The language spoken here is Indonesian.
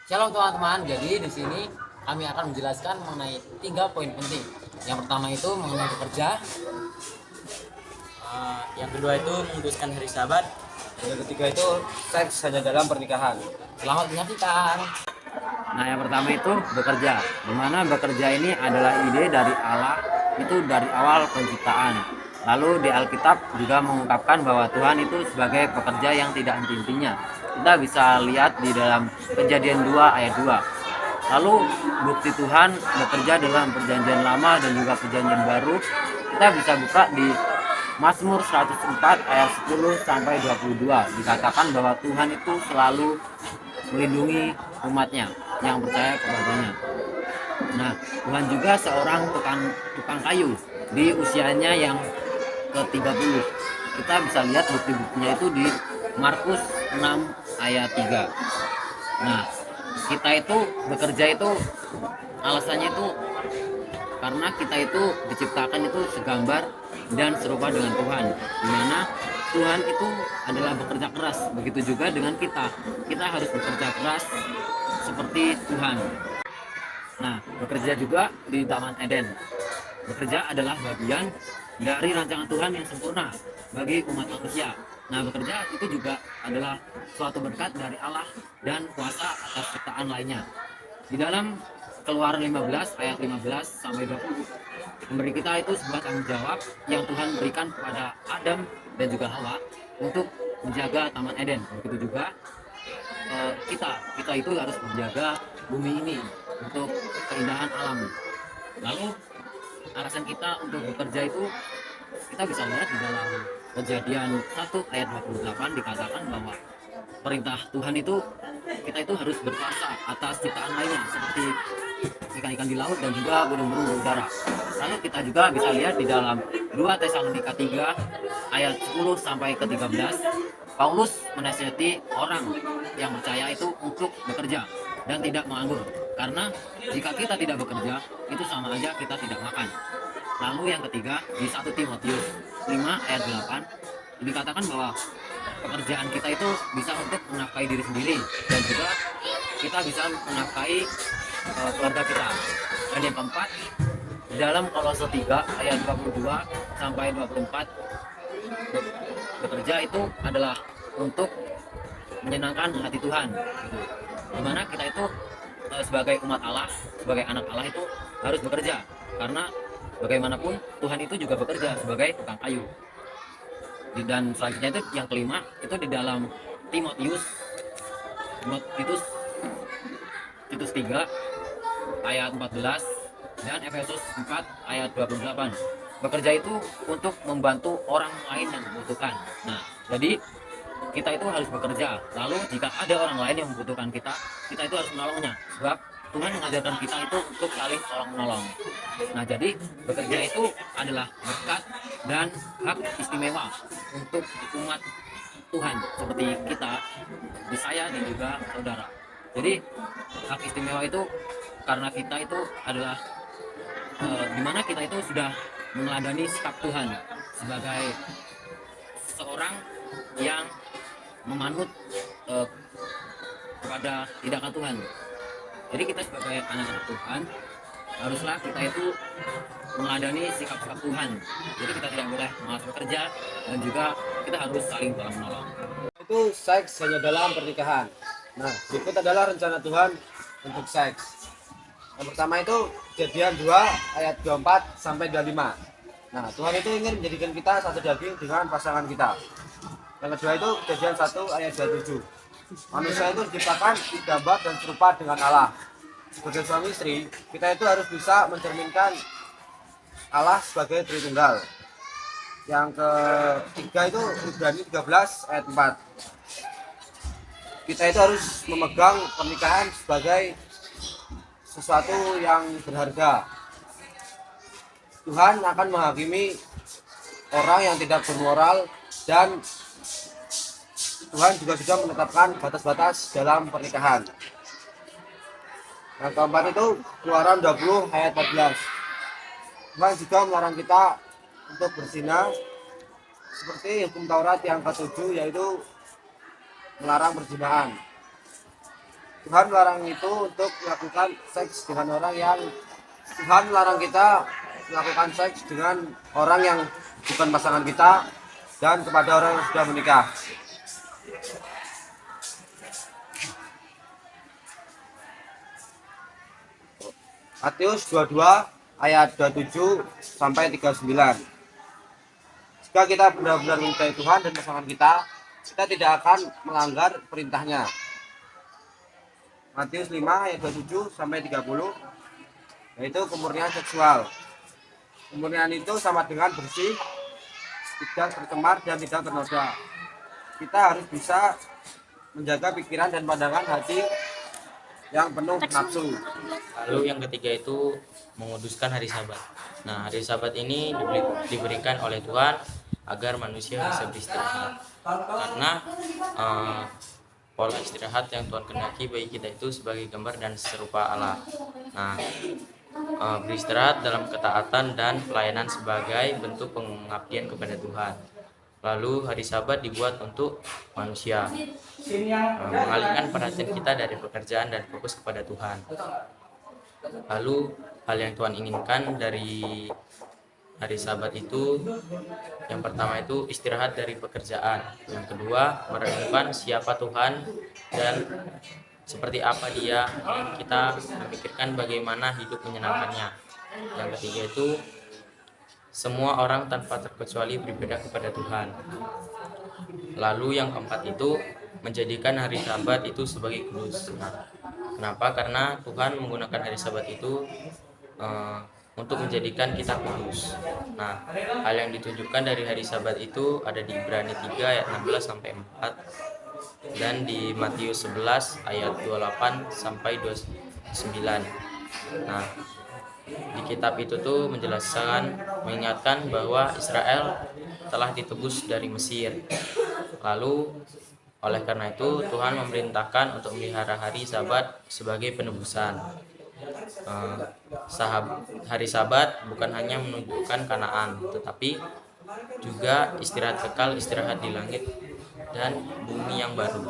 Shalom teman-teman. Jadi di sini kami akan menjelaskan mengenai 3 poin penting. Yang pertama itu mengenai bekerja. Yang kedua itu menguduskan hari Sabat. Yang ketiga itu seks hanya dalam pernikahan. Selamat menyaksikan. Nah, yang pertama itu bekerja. Dimana bekerja ini adalah ide dari Allah itu dari awal penciptaan. Lalu di Alkitab juga mengungkapkan bahwa Tuhan itu sebagai pekerja yang tidak henti-hentinya. Kita bisa lihat di dalam Kejadian 2 ayat 2. Lalu bukti Tuhan bekerja dalam perjanjian lama dan juga perjanjian baru kita bisa buka di Mazmur 104 ayat 10 sampai 22. Dikatakan bahwa Tuhan itu selalu melindungi umatnya yang percaya kepadanya. Nah, Tuhan juga seorang tukang kayu di usianya yang ke-30. Kita bisa lihat bukti-buktinya itu di Markus 6 ayat 3. Nah, kita itu bekerja itu alasannya itu karena kita itu diciptakan itu segambar dan serupa dengan Tuhan, dimana Tuhan itu adalah bekerja keras. Begitu juga dengan kita harus bekerja keras seperti Tuhan. Nah, bekerja juga di Taman Eden. Bekerja adalah bagian dari rancangan Tuhan yang sempurna bagi umat manusia. Nah, bekerja itu juga adalah suatu berkat dari Allah dan kuasa atas ciptaan lainnya. Di dalam Keluaran 15 ayat 15 sampai 20 memberi kita itu sebuah tanggung jawab yang Tuhan berikan kepada Adam dan juga Hawa untuk menjaga Taman Eden. Begitu juga kita itu harus menjaga bumi ini untuk keindahan alam. Lalu alasan kita untuk bekerja itu kita bisa lihat di dalam Kejadian 1 ayat 28 dikatakan bahwa perintah Tuhan itu kita itu harus berkuasa atas ciptaan lainnya seperti ikan-ikan di laut dan juga burung-burung di udara. Lalu kita juga bisa lihat di dalam 2 Tesalonika 3 ayat 10 sampai ke 13, Paulus menasihati orang yang percaya itu untuk bekerja dan tidak menganggur. Karena jika kita tidak bekerja, itu sama aja kita tidak makan. Lalu yang ketiga, di 1 Timotius 5 ayat 8 dikatakan bahwa pekerjaan kita itu bisa untuk menafkahi diri sendiri dan juga kita bisa menafkahi keluarga kita. Dan yang keempat, di dalam Kolose 3 ayat 22 sampai 24, bekerja itu adalah untuk menyenangkan hati Tuhan gitu. Dimana kita itu sebagai umat Allah, sebagai anak Allah itu harus bekerja, karena bagaimanapun Tuhan itu juga bekerja sebagai tukang kayu. Dan selanjutnya itu yang kelima itu di dalam Titus 3 ayat 14 dan Efesus 4 ayat 28. Bekerja itu untuk membantu orang lain yang membutuhkan. Nah, jadi kita itu harus bekerja. Lalu jika ada orang lain yang membutuhkan kita itu harus menolongnya. Sebab Tuhan mengajarkan kita itu untuk saling tolong menolong. Nah, jadi bekerja itu adalah berkat dan hak istimewa untuk umat Tuhan seperti kita, di saya dan juga saudara. Jadi hak istimewa itu karena kita itu adalah dimana kita itu sudah meneladani sikap Tuhan sebagai seorang yang memanut kepada tindakan Tuhan. Jadi kita sebagai anak-anak Tuhan haruslah kita itu meneladani sikap-sikap Tuhan. Jadi kita tidak boleh malas bekerja dan juga kita harus saling tolong menolong. Itu seks hanya dalam pernikahan. Nah, berikut adalah rencana Tuhan untuk seks. Yang pertama itu Kejadian 2 ayat 24 sampai 25. Nah, Tuhan itu ingin menjadikan kita satu daging dengan pasangan kita. Yang kedua itu Kejadian 1 ayat 27. Manusia itu diciptakan digambar dan serupa dengan Allah. Sebagai suami istri, kita itu harus bisa mencerminkan Allah sebagai Tritunggal. Yang ketiga itu Ibrani 13 ayat 4. Kita itu harus memegang pernikahan sebagai sesuatu yang berharga. Tuhan akan menghakimi orang yang tidak bermoral dan Tuhan juga sudah menetapkan batas-batas dalam pernikahan. Yang keempat itu Keluaran 20 ayat 14. Tuhan juga melarang kita untuk berzina seperti hukum Taurat yang ke-7 yaitu melarang perzinahan. Tuhan melarang itu untuk melakukan seks dengan orang yang Tuhan melarang kita melakukan seks dengan orang yang bukan pasangan kita dan kepada orang yang sudah menikah. Matius 22 ayat 27 sampai 39. Jika kita benar-benar mencintai Tuhan dan pasangan kita tidak akan melanggar perintahnya. Matius 5 ayat 27 sampai 30, yaitu kemurnian seksual. Kemurnian itu sama dengan bersih, tidak tercemar dan tidak ternoda. Kita harus bisa menjaga pikiran dan pandangan hati yang penuh nafsu. Lalu yang ketiga itu menguduskan hari Sabat. Nah, hari Sabat ini diberikan oleh Tuhan agar manusia bisa beristirahat. Karena pola istirahat yang Tuhan kehendaki bagi kita itu sebagai gambar dan serupa Allah. Nah, beristirahat dalam ketaatan dan pelayanan sebagai bentuk pengabdian kepada Tuhan. Lalu hari Sabat dibuat untuk manusia, mengalihkan perhatian kita dari pekerjaan dan fokus kepada Tuhan. Lalu hal yang Tuhan inginkan dari hari Sabat itu, yang pertama itu istirahat dari pekerjaan, yang kedua merenungkan siapa Tuhan dan seperti apa Dia, kita memikirkan bagaimana hidup menyenangkannya. Yang ketiga itu semua orang tanpa terkecuali beribadah kepada Tuhan. Lalu yang keempat itu menjadikan hari Sabat itu sebagai kudus. Nah, kenapa? Karena Tuhan menggunakan hari Sabat itu untuk menjadikan kita kudus. Nah, hal yang ditunjukkan dari hari Sabat itu ada di Ibrani 3 ayat 16 sampai 4 dan di Matius 11 ayat 28 sampai 29. Nah, di kitab itu tuh menjelaskan, mengingatkan bahwa Israel telah ditebus dari Mesir. Lalu oleh karena itu Tuhan memerintahkan untuk memelihara hari Sabat sebagai penebusan. Hari Sabat bukan hanya menunjukkan Kanaan, tetapi juga istirahat kekal, istirahat di langit dan bumi yang baru.